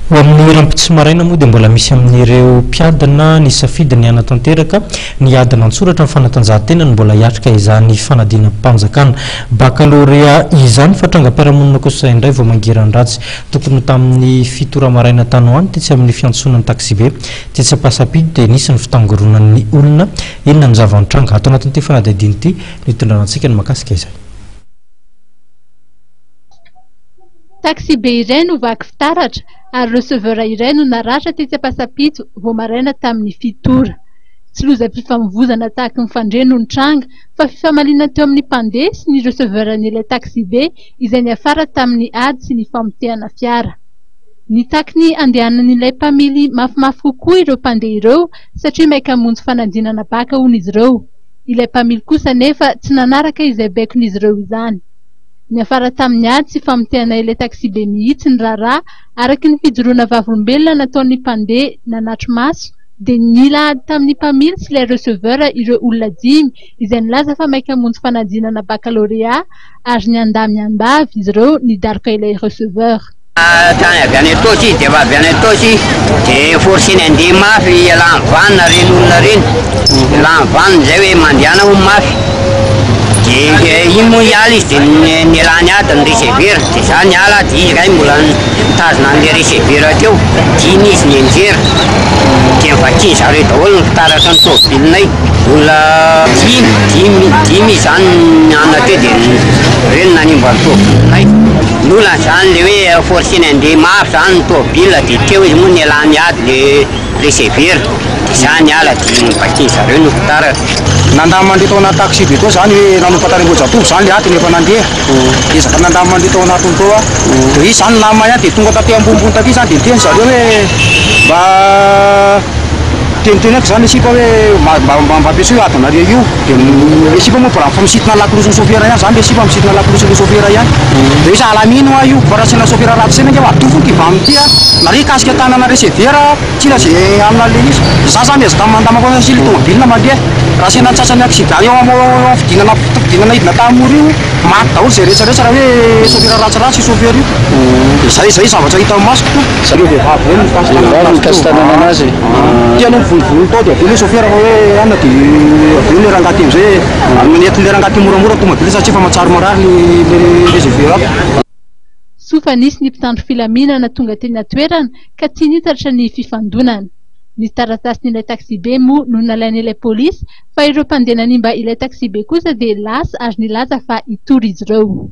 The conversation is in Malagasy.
Ho amin'ny rampitsy maraina moa dia mbola misy amin'ireo mpiadana ny safidy ny anatanteraka ny adina antsoratra ny fanatanjahantena ny mbola hiatrika izany fanadina mpanjakana baccalauréat izany fa trangam-piarahamonina kosa indray vao mangeran-dratsy tokony tamin'ny fitora maraina tany ho any tetsy amin'ny fiantsonan'ny taxibe tetsy ampasapidy dia nisy ny fitangoronan'ny olona inona ny zava-nitranga ato anatin'ity fanadihadiana ity nitondranantsika ny makasika izay. Taxibe iray no vaky fitaratra ary receveur iray no naratra tetsy ampasapito vao maraina tamin'ny fitora. Tsy loza fifamoivozana tahaka ny fandreno ny tranga fa fifamaliana teo amin'ny mpandeha sy ny receveur n'ilay taxibe izay niafara tamin'ny ady sy ny famotehana fiara. Nitaky ny andehanan'ilay mpamily mafimafy kokoa ireo mpandeha ireo satria maika hamonjy fanadinana baka hono izy ireo. Ilay mpamily kosa nefa tsy nanaraka izay baikon'izy ireo izany. Niafara tamin'ny ady sy famotehana ilay taxibe mihitsy ny raharaha araky ny fijoroana vavolombelona nataon'ny mpandeha nanatry maso dia nila ady tamin'ny mpamily sy ilay receveur ireo olona 5 izay nilaza fa maika hamonjy fanadinana baccalauréat ary ny andamy-ambavy izy ireo nidaroka ilay receveur. Tany avy any atosy dia avy any atosy dia forsiny andeha mafy alany vanina reny olona reny alany vanina zay hoe mandehana ho mafy dia iny moa hiala izy dia nialany ady ny receveur dia za niala dia izy kay mbola mitazona an'ilay receveur teo tiany izy ny enjera dia mivakiny zareo daholo ny fitaratra ny tomobilinay olona 5 izany anona teo dia reny nanimba ny tomobilinay nolana zany le hoe forsiny andeha mafy zany ny tomobile dia teo izy moa nialany ady le receveur dia za niala dia mivakiny zareo ny fitaratra. Nandamy mandrito anaty taxibe koa zany hoe nanompa-tarim-bojatovo zany le aty nefa nandeha ezaka nandamy mandrito anatiny koa dia izy zany nama ihany dia tonga taty ambonimbony taty zany dia teny zareo hoe mba teniteny eky zany esipa hoe mba ampiaso io adinareo io dia esipa moa fa misitona lakolosy ny chauffeur ihany zany le esipa misitona lakolosy ny chauffeur ihany dia izy alamino a io fa raha sina chauffeur ratsy sena nge atofo ty va amity a nare kasika tanana receveur tsina zay amina le izy za zany ezy tamandamako sy le tomobilina mandeha raha sena tsasany accident eo amo fidinana idina tamory io maty daholo zay rehetrarehetra raha hoe chauffeur ratsiratsy chauffeur io dia zay zavatra hita masoko to zareo vehivavy hoe mikasitanana anazy tiany mivonivony tao dia aveo chauffeur fa hoe ana dia aveo le rangaty amizay manetiny le rangaty moramora tomobile satria fa matsaro marary le receveur ato. Sofa nisy ny mpitandro filaminana tonga teny atoerana ka tsy nitatra ny fifandonana. Ny taratasin'ilay taxibe moa no nalain'ilay polisy fa ireo mpandeha nanimba ilay taxibe kosa dia lasa ary nilaza fa hitory izy ireo.